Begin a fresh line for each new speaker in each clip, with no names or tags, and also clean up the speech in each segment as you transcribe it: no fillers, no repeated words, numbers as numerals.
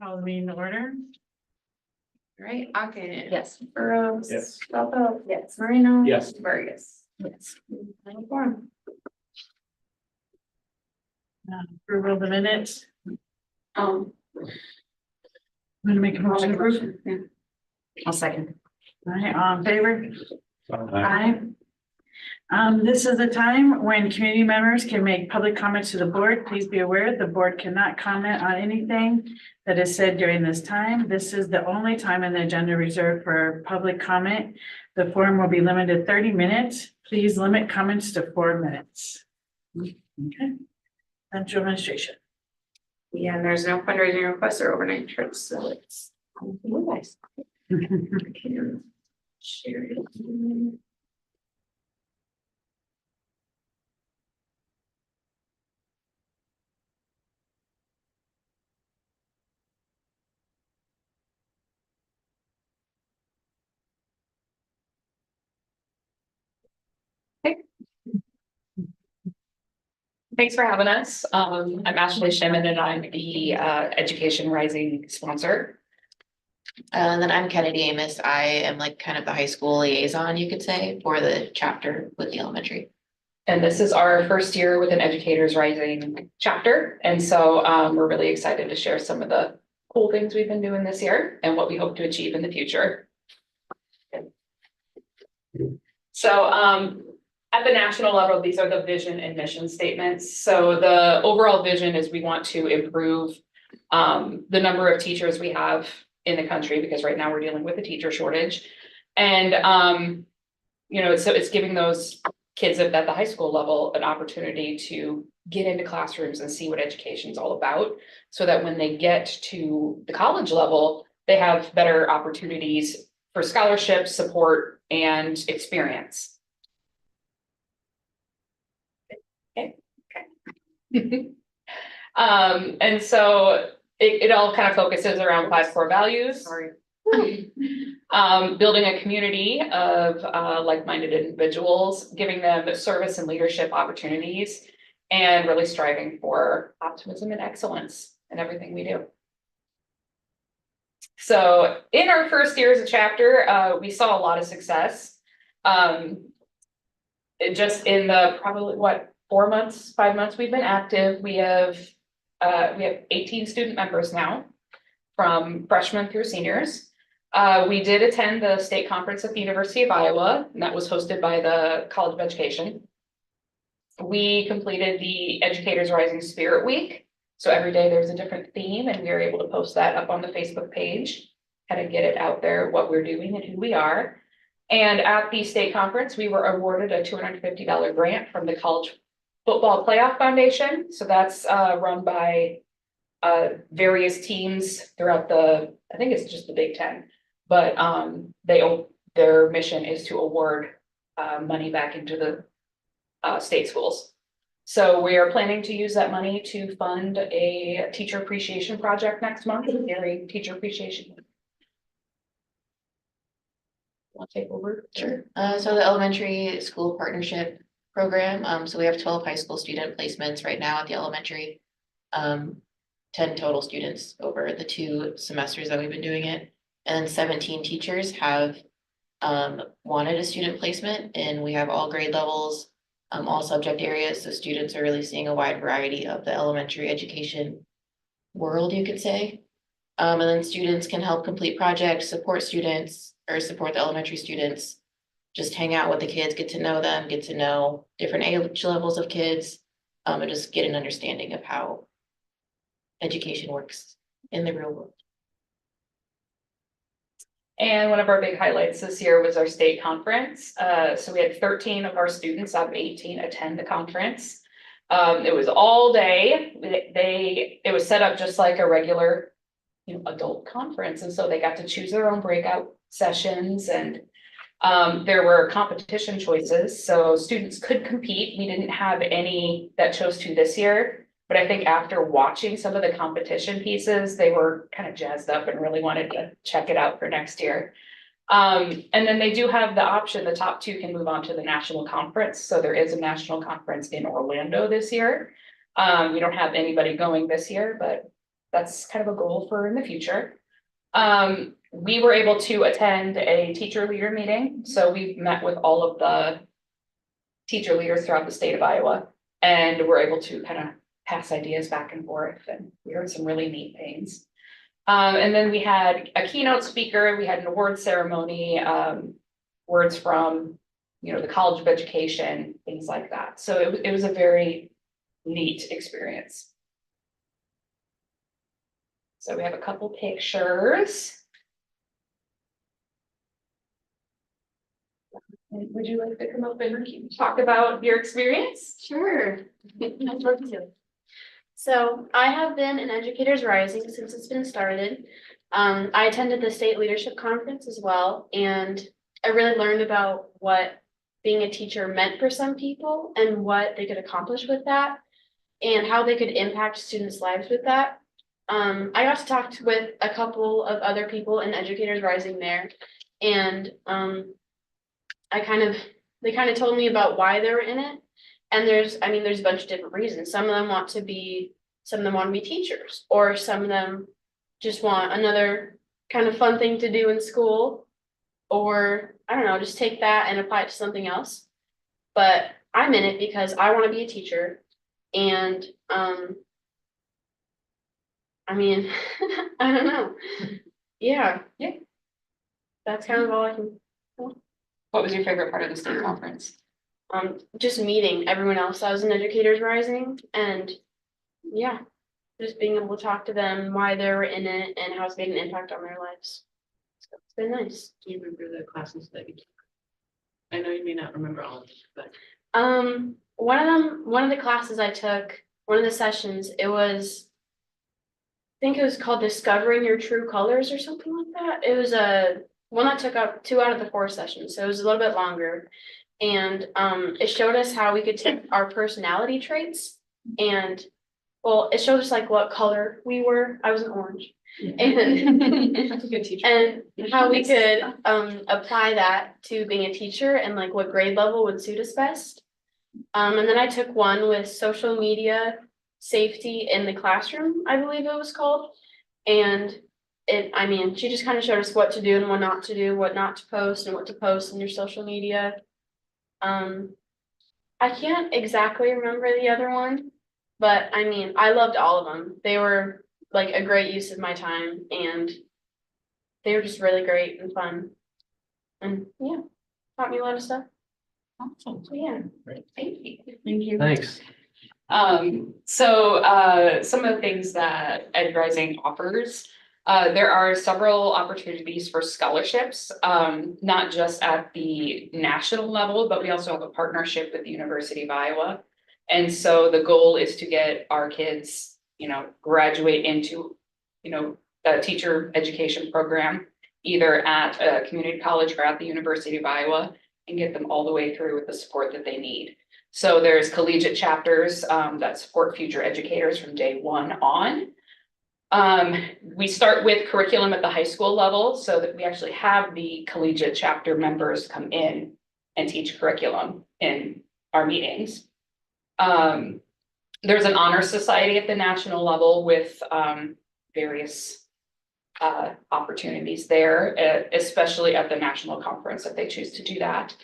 Call the meeting to order.
Right, okay.
Yes.
Burrows.
Yes.
Belleville. Yes. Marino.
Yes.
Vargas.
Yes.
Final form.
Approval of the minutes.
Um.
I'm gonna make a motion to approve.
Yeah.
I'll second.
All right, all in favor?
Aye.
Aye. This is a time when community members can make public comments to the board. Please be aware the board cannot comment on anything that is said during this time. This is the only time in the agenda reserved for public comment. The forum will be limited to 30 minutes. Please limit comments to 4 minutes. Okay. Central administration.
Yeah, and there's no fundraising requests or overnight trips, so it's. Nice. Share it.
Thanks for having us. I'm Ashley Shimon and I'm the Education Rising sponsor.
And then I'm Kennedy Amos. I am like kind of the high school liaison, you could say, for the chapter with the elementary.
And this is our first year with an Educators Rising chapter. And so we're really excited to share some of the cool things we've been doing this year and what we hope to achieve in the future. So at the national level, these are the vision and mission statements. So the overall vision is we want to improve the number of teachers we have in the country, because right now we're dealing with a teacher shortage. And so it's giving those kids at the high school level an opportunity to get into classrooms and see what education is all about, so that when they get to the college level, they have better opportunities for scholarships, support, and experience. And so it all kind of focuses around 5 core values. Building a community of like-minded individuals, giving them service and leadership opportunities, and really striving for optimism and excellence in everything we do. So in our first year as a chapter, we saw a lot of success. Just in the probably 5 months we've been active, we have 18 student members now, from freshmen through seniors. We did attend the state conference at the University of Iowa, and that was hosted by the College of Education. We completed the Educators Rising Spirit Week. So every day there's a different theme, and we were able to post that up on the Facebook page, kind of get it out there, what we're doing and who we are. And at the state conference, we were awarded a $250 grant from the College Football Playoff Foundation. So that's run by various teams throughout I think it's just the Big Ten, but their mission is to award money back into the state schools. So we are planning to use that money to fund a teacher appreciation project next month, during Teacher Appreciation Month. Want to take over?
Sure. So the elementary school partnership program, so we have 12 high school student placements right now at the elementary. 10 total students over the 2 semesters that we've been doing it. And 17 teachers have wanted a student placement, and we have all grade levels, all subject areas. So students are really seeing a wide variety of the elementary education world, you could say. And then students can help complete projects, support students, or support the elementary students, just hang out with the kids, get to know them, get to know different age levels of kids, and just get an understanding of how education works in the real world.
And one of our big highlights this year was our state conference. So we had 13 of our students out of 18 attend the conference. It was all day. It was set up just like a regular, adult conference. And so they got to choose their own breakout sessions, and there were competition choices. So students could compete. We didn't have any that chose to this year. But I think after watching some of the competition pieces, they were kind of jazzed up and really wanted to check it out for next year. And then they do have the option, the top 2 can move on to the national conference. So there is a national conference in Orlando this year. We don't have anybody going this year, but that's kind of a goal for in the future. We were able to attend a teacher leader meeting, so we met with all of the teacher leaders throughout the state of Iowa, and we're able to kind of pass ideas back and forth, and we heard some really neat things. And then we had a keynote speaker, we had an award ceremony, words from, the College of Education, things like that. So it was a very neat experience. So we have a couple pictures. Would you like to come up and talk about your experience?
Sure. I'd love to. So I have been in Educators Rising since it's been started. I attended the state leadership conference as well, and I really learned about what being a teacher meant for some people and what they could accomplish with that and how they could impact students' lives with that. I got to talk with a couple of other people in Educators Rising there, and they kind of told me about why they were in it. And there's a bunch of different reasons. Some of them want to be teachers, or some of them just want another kind of fun thing to do in school, or I don't know, just take that and apply it to something else. But I'm in it because I want to be a teacher, and I don't know. Yeah. That's kind of all I can.
What was your favorite part of the state conference?
Just meeting everyone else that was in Educators Rising, and yeah, just being able to talk to them, why they were in it and how it's made an impact on their lives. So it's been nice.
Do you remember the classes that you took? I know you may not remember all of them, but.
One of the classes I took, one of the sessions, I think it was called Discovering Your True Colors or something like that. It was one that took up 2 out of the 4 sessions, so it was a little bit longer. And it showed us how we could take our personality traits and, well, it showed us like what color we were. I was an orange. And
That's a good teacher.
and how we could apply that to being a teacher and like what grade level would suit us best. And then I took one with social media safety in the classroom, I believe it was called. And she just kind of showed us what to do and what not to do, what not to post and what to post in your social media. I can't exactly remember the other one, but I loved all of them. They were like a great use of my time, and they were just really great and fun. And yeah, taught me a lot of stuff.
Awesome.
So yeah.
Thank you.
Thank you.
Thanks.
Some of the things that Ed Rising offers, there are several opportunities for scholarships, not just at the national level, but we also have a partnership with the University of Iowa. And so the goal is to get our kids, graduate into, a teacher education program, either at a community college or at the University of Iowa, and get them all the way through with the support that they need. So there's collegiate chapters that support future educators from day one on. We start with curriculum at the high school level so that we actually have the collegiate chapter members come in and teach curriculum in our meetings. There's an honor society at the national level with various opportunities there, especially at the national conference if they choose to do that.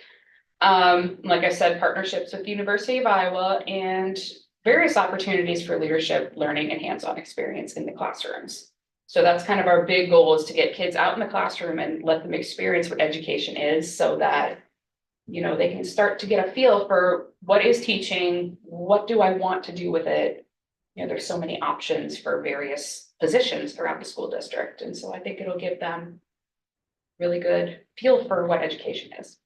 Like I said, partnerships with the University of Iowa and various opportunities for leadership, learning, and hands-on experience in the classrooms. So that's kind of our big goal, is to get kids out in the classroom and let them experience what education is, so that, they can start to get a feel for what is teaching, what do I want to do with it. There's so many options for various positions throughout the school district. And so I think it'll give them really good feel for what education is.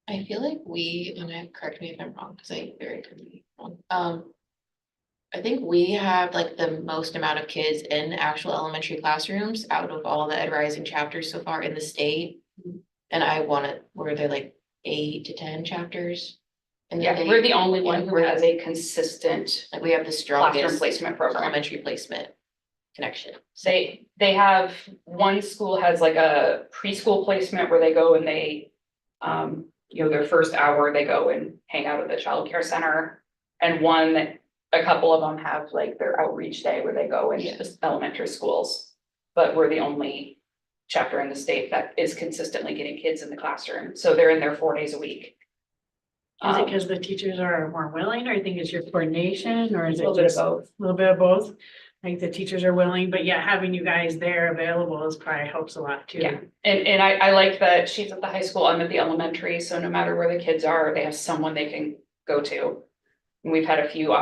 I feel like and correct me if I'm wrong, because I very could be wrong. I think we have like the most amount of kids in actual elementary classrooms out of all the Ed Rising chapters so far in the state. And were there like 8 to 10 chapters? And
Yeah, we're the only one who has a consistent
like we have the
classroom
strongest
placement program.
elementary placement connection.
They have, one school has like a preschool placement where they go and they, their first hour, they go and hang out at the childcare center. And one that a couple of them have like their outreach day where they go into the elementary schools. But we're the only chapter in the state that is consistently getting kids in the classroom, so they're in there 4 days a week.
Is it because the teachers are more willing, or you think it's your coordination, or is
A
it
little bit of
just a
both.
little bit of both? Like the teachers are willing, but yeah, having you guys there available is probably helps a lot too.
Yeah, and I like that she's at the high school, I'm at the elementary, so no matter where the kids are, they have someone they can go to. And we've had a few,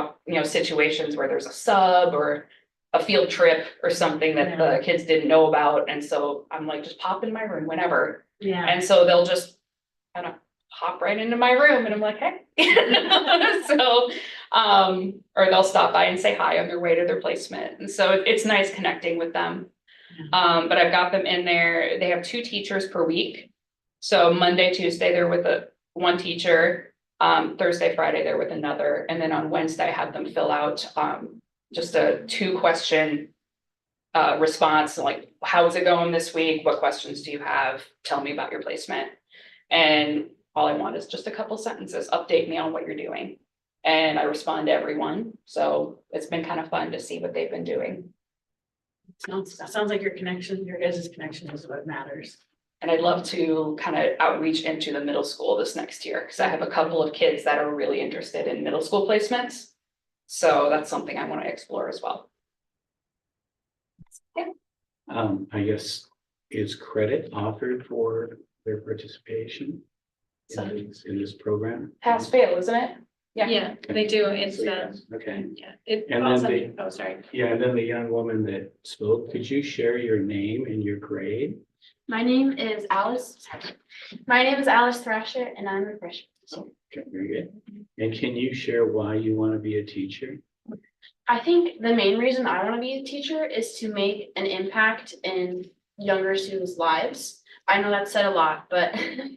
situations where there's a sub or a field trip or something that the kids didn't know about, and so I'm like, just pop in my room whenever.
Yeah,
And so they'll just kind of hop right into my room and I'm like, hey. So, or they'll stop by and say hi on their way to their placement. And so it's nice connecting with them. But I've got them in there. They have 2 teachers per week. So Monday, Tuesday, they're with one teacher. Thursday, Friday, they're with another. And then on Wednesday, I have them fill out, just a 2-question response, like, how's it going this week? What questions do you have? Tell me about your placement. And all I want is just a couple sentences, update me on what you're doing. And I respond to everyone. So it's been kind of fun to see what they've been doing.
sounds like your guys' connection is what matters.
And I'd love to kind of outreach into the middle school this next year, because I have a couple of kids that are really interested in middle school placements. So that's something I want to explore as well.
I guess, is credit offered for their participation in this program?
Pass fail, isn't it?
Yeah, they do, it's,
Okay,
yeah, it
And then
also,
the-
oh, sorry.
yeah, and then the young woman that spoke, could you share your name and your grade?
My name is Alice. My name is Alice Thrasher and I'm a freshman.
Okay, very good. And can you share why you want to be a teacher?
I think the main reason I want to be a teacher is to make an impact in younger students' lives. I know that's said a lot, but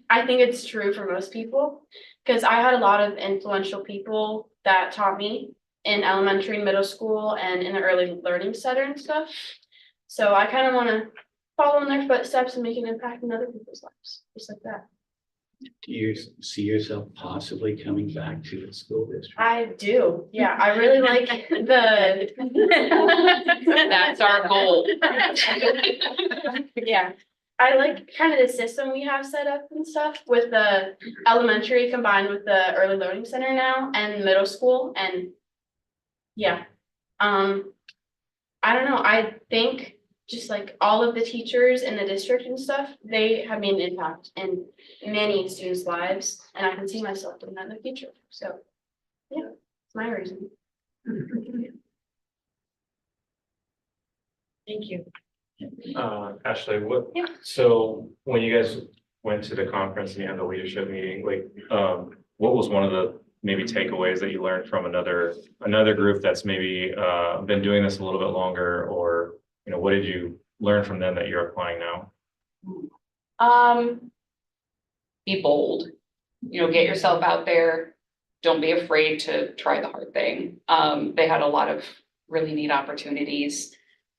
I think it's true for most people. Because I had a lot of influential people that taught me in elementary and middle school and in the early learning center and stuff. So I kind of want to follow in their footsteps and make an impact in other people's lives, just like that.
Do you see yourself possibly coming back to the school district?
I do, yeah, I really like the.
That's our goal.
Yeah, I like kind of the system we have set up and stuff with the elementary combined with the early learning center now and middle school and. Yeah, I don't know, I think just like all of the teachers in the district and stuff, they have made an impact in many students' lives. And I can see myself doing that in the future, so, yeah, it's my reason.
Thank you.
Ashley,
Yeah.
so when you guys went to the conference and you had the leadership meeting, like, what was one of the maybe takeaways that you learned from another group that's maybe, been doing this a little bit longer, or, what did you learn from them that you're applying now?
Be bold, get yourself out there. Don't be afraid to try the hard thing. They had a lot of really neat opportunities.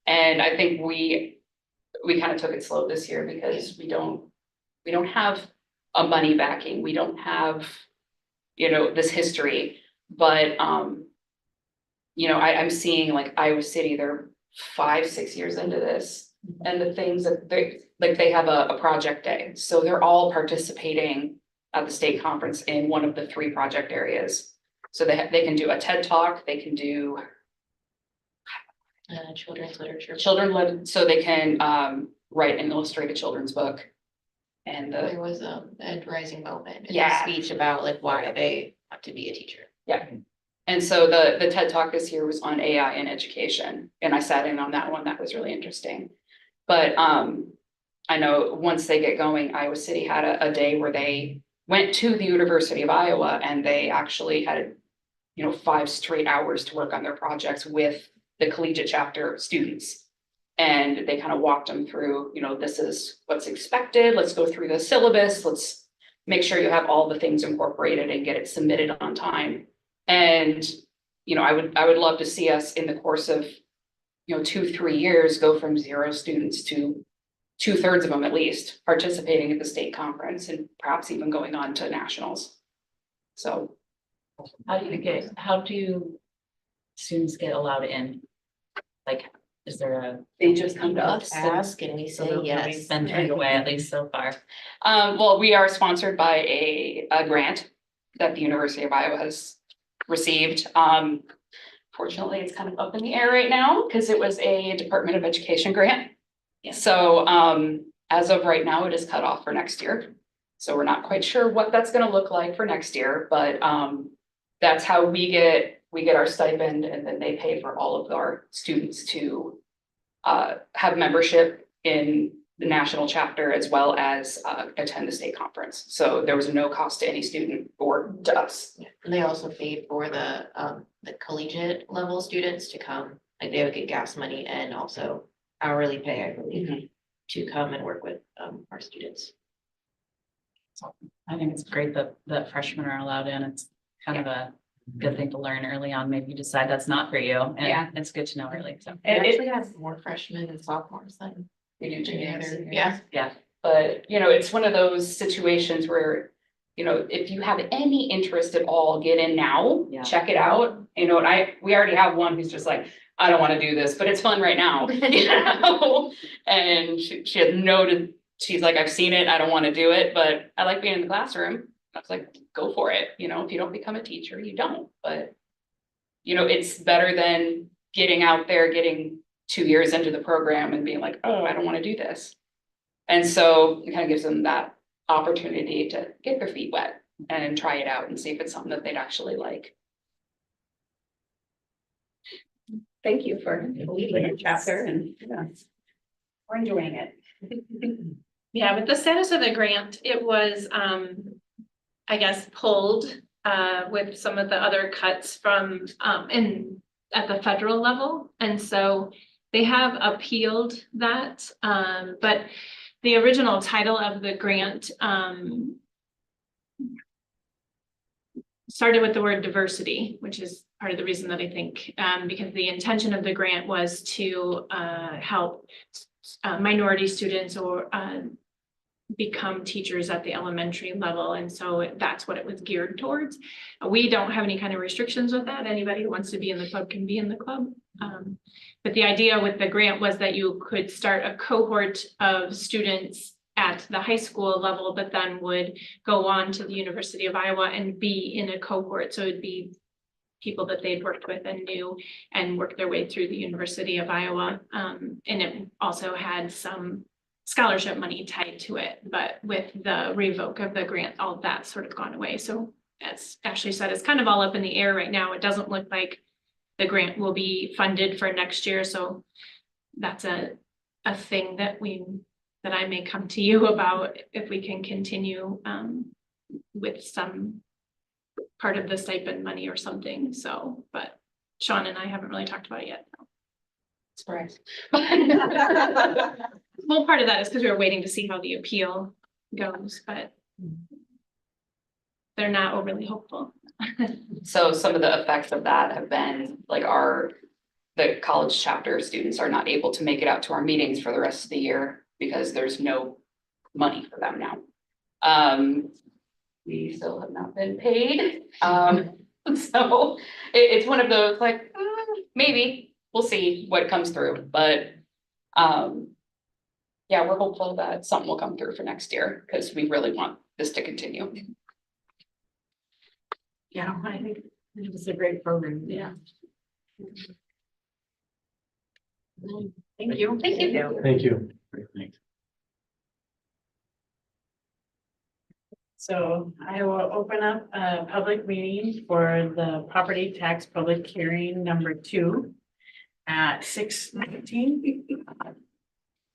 And I think we kind of took it slow this year because we don't have a money backing. We don't have, this history, but, I'm seeing like Iowa City, they're 5-6 years into this, and the things that they have a project day. So they're all participating at the state conference in one of the 3 project areas. So they can do a TED Talk, they can do
Children's literature.
so they can write and illustrate a children's book. And
There was a rising moment. in
Yeah.
the Speech about like why they want to be a teacher.
And so the TED Talk this year was on AI in education, and I sat in on that one. That was really interesting. But I know once they get going, Iowa City had a day where they went to the University of Iowa and they actually had, 5 straight hours to work on their projects with the collegiate chapter students. And they kind of walked them through, this is what's expected. Let's go through the syllabus. Let's make sure you have all the things incorporated and get it submitted on time. And, I would love to see us in the course of, 2-3 years, go from 0 students to 2/3 of them at least participating at the state conference and perhaps even going on to nationals. So.
How do you
students get allowed in? Like, is there a?
They just come to us.
Ask and we
So
say
nobody's
yes.
been turned away, at least so far.
Well, we are sponsored by a grant that the University of Iowa has received. Fortunately, it's kind of up in the air right now because it was a Department of Education grant.
Yeah.
So, as of right now, it is cut off for next year. So we're not quite sure what that's gonna look like for next year, but, that's how we get our stipend, and then they pay for all of our students to have membership in the national chapter as well as attend the state conference. So there was no cost to any student or to us.
And they also paid for the collegiate level students to come, like they would get gas money and also hourly pay, I believe, to come and work with our students.
I think it's great that freshmen are allowed in. It's kind of a good thing to learn early on. Maybe you decide that's not for you. And
Yeah.
it's good to know early, so.
We actually have more freshmen and sophomores than
We do juniors.
yeah.
But, it's one of those situations where, if you have any interest at all, get in now,
Yeah.
check it out. And we already have one who's just like, I don't want to do this, but it's fun right now, And she had noted, she's like, I've seen it, I don't want to do it, but I like being in the classroom. I was like, go for it. If you don't become a teacher, you don't, but it's better than getting out there, getting 2 years into the program and being like, oh, I don't want to do this. And so it kind of gives them that opportunity to get their feet wet and try it out and see if it's something that they'd actually like.
Thank you for leading your chapter and, we're enjoying it.
Yeah, with the status of the grant, it was, I guess, pulled with some of the other cuts from at the federal level. And so they have appealed that, but the original title of the grant started with the word diversity, which is part of the reason that I think, because the intention of the grant was to help minority students or become teachers at the elementary level. And so that's what it was geared towards. We don't have any kind of restrictions with that. Anybody who wants to be in the club can be in the club. But the idea with the grant was that you could start a cohort of students at the high school level, but then would go on to the University of Iowa and be in a cohort. So it'd be people that they'd worked with and knew and worked their way through the University of Iowa. And it also had some scholarship money tied to it, but with the revoke of the grant, all of that sort of gone away. So as Ashley said, it's kind of all up in the air right now. It doesn't look like the grant will be funded for next year. So that's a thing that I may come to you about if we can continue with some part of the stipend money or something. So, but Sean and I haven't really talked about it yet.
Surprise.
Well, part of that is because we were waiting to see how the appeal goes, but they're not overly hopeful.
So some of the effects of that have been like the college chapter students are not able to make it out to our meetings for the rest of the year because there's no money for them now. We still have not been paid. So it's one of those like, maybe we'll see what comes through, but yeah, we're hopeful that something will come through for next year because we really want this to continue.
Yeah, I think it's a great program. Yeah. Thank you.
Thank you.
Thank you. Great, thanks.
So I will open up a public meeting for the property tax public hearing number 2 at 6:19.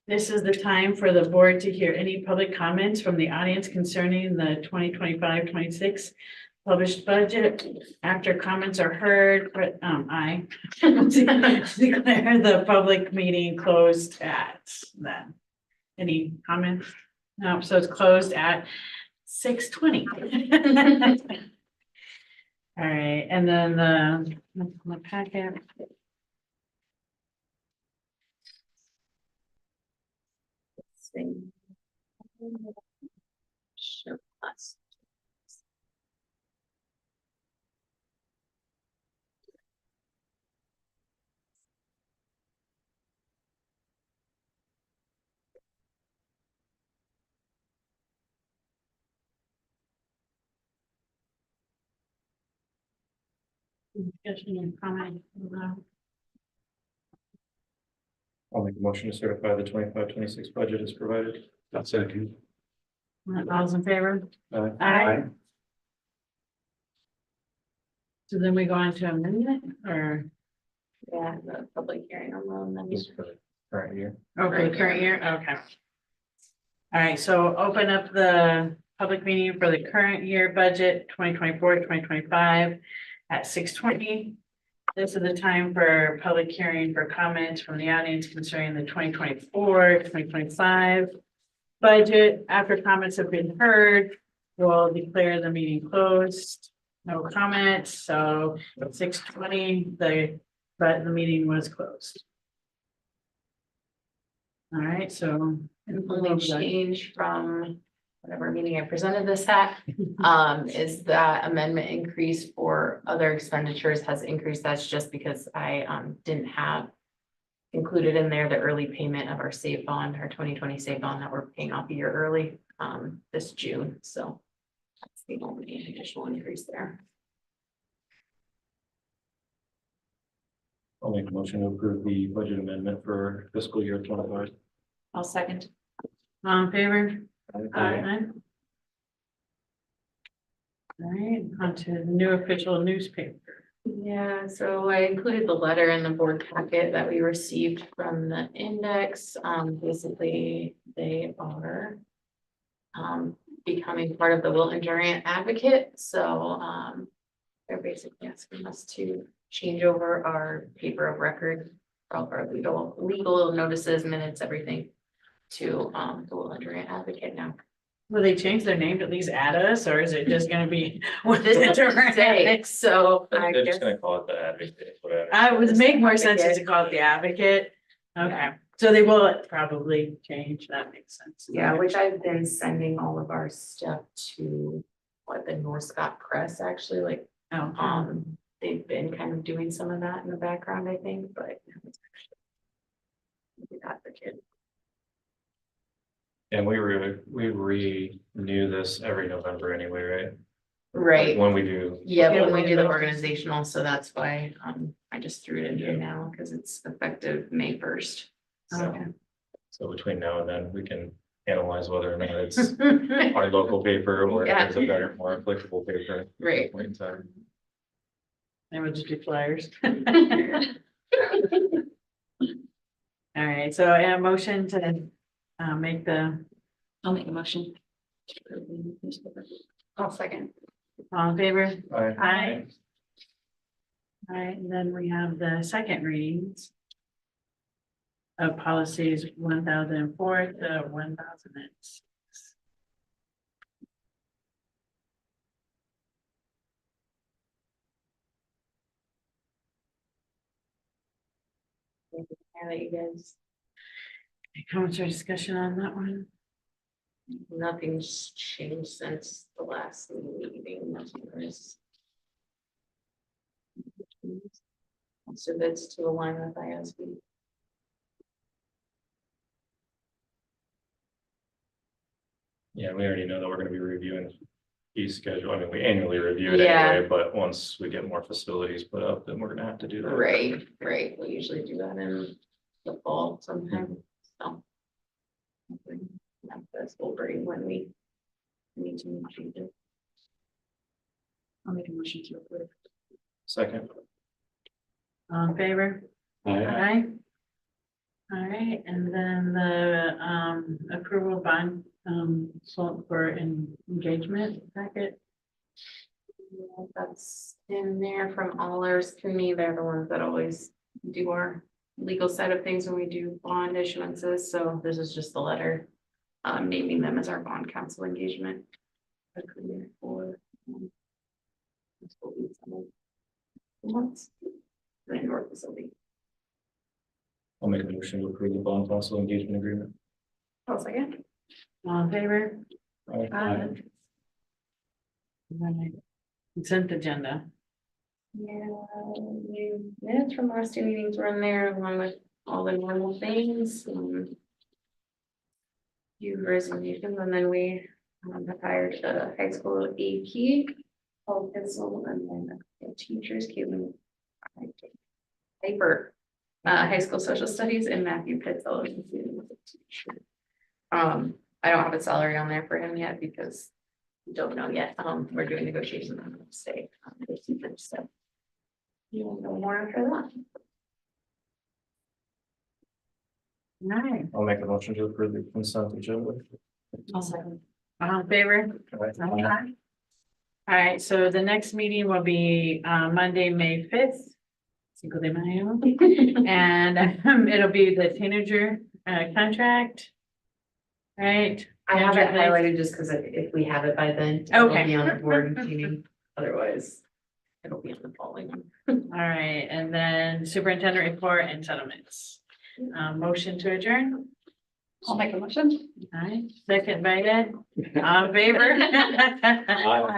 This is the time for the board to hear any public comments from the audience concerning the 2025-26 published budget. After comments are heard, but I declare the public meeting closed at then. Any comments? No, so it's closed at 6:20. All right, and then the packet. Let's see. Sure. Discussion and comment.
I'll make a motion to certify the 25-26 budget as provided.
That's second.
All's in favor?
Aye.
Aye. So then we go on to amendment or,
Yeah, the public hearing on the amendment.
This is for the current year.
okay, current year, okay. All right, so open up the public meeting for the current year budget, 2024-2025 at 6:20. This is the time for public hearing for comments from the audience concerning the 2024-2025 budget. After comments have been heard, we'll declare the meeting closed. No comments, so at 6:20, but the meeting was closed. All right, so.
Only change from whatever meeting I presented this at, is that amendment increase for other expenditures has increased. That's just because I, didn't have included in there the early payment of our save bond, our 2020 save bond that we're paying off a year early, this June. So that's the only additional increase there.
I'll make a motion to approve the budget amendment for fiscal year 25.
I'll second.
All in favor?
Aye.
All right, on to the new official newspaper.
Yeah, so I included the letter in the board packet that we received from the index. Basically, they are becoming part of the Wilton Durant Advocate, so they're basically asking us to change over our paper of record, all of our legal notices, minutes, everything to the Wilton Durant Advocate now.
Will they change their name to at least add us, or is it just gonna be? with
This
the
is
Durant?
today, so I
They're
guess.
just gonna call it the advocate, whatever.
I would make more sense to
Advocate.
call it the advocate. Okay, so they will probably change, that makes sense.
Yeah, which I've been sending all of our stuff to the North Scott Press, actually, like,
Oh,
they've been kind of doing some of that in the background, I think, but. It's actually the Advocate.
And we renew this every November anyway, right?
Right,
When we do.
yeah, when we do the organizational, so that's why, I just threw it in here now, because it's effective May 1st.
okay.
So between now and then, we can analyze whether or not it's our local paper or if
Yeah.
there's a better, more applicable paper. at
Right.
that point in time.
They would just do flyers. All right, so a motion to make the,
I'll make a motion.
I'll second.
all in favor?
Aye.
Aye. All right, and then we have the second readings of policies 1004 to 1006.
Yeah, that you guys,
Any comments or discussion on that one?
nothing's changed since the last meeting, nothing is. So that's to align with ISB.
Yeah, we already know that we're gonna be reviewing fee schedule. I mean, we annually review it
Yeah.
anyway, but once we get more facilities put up, then we're gonna have to do that.
Right, right, we usually do that in the fall sometime, so. That's we'll bring when we need to change it.
I'll make a motion to approve.
Second.
All in favor?
Aye.
Aye. All right, and then the approval bond for engagement packet.
Yeah, that's in there from Allers to me, they're the ones that always do our legal side of things when we do bond issuances, so this is just the letter. Naming them as our bond council engagement. Agreement for. That's what we signed. Once. The indoor facility.
I'll make a motion to approve the bond council engagement agreement.
I'll second.
All in favor?
Aye.
Right. Consent agenda.
Yeah, minutes from last two meetings were in there along with all the normal things. Few resignations, and then we have hired a high school AP.
Paul Pitzel, and then the teachers, Caitlin. Paper, high school social studies, and Matthew Pitzel is the student with the teacher. I don't have a salary on there for him yet because we don't know yet. We're doing negotiations on the state. So you'll know more after that.
Nice.
I'll make a motion to approve the consent agenda.
All in favor? All right, so the next meeting will be Monday, May 5th. Cinco de Mayo. And it'll be the teenager contract. Right?
I have it
Teenager life.
highlighted just because if we have it by then,
Okay.
it'll be on the board meeting. Otherwise, it'll be on the following one.
All right, and then superintendent report and settlements. Motion to adjourn.
I'll make a motion.
All right, second by Ed. All in favor?
I-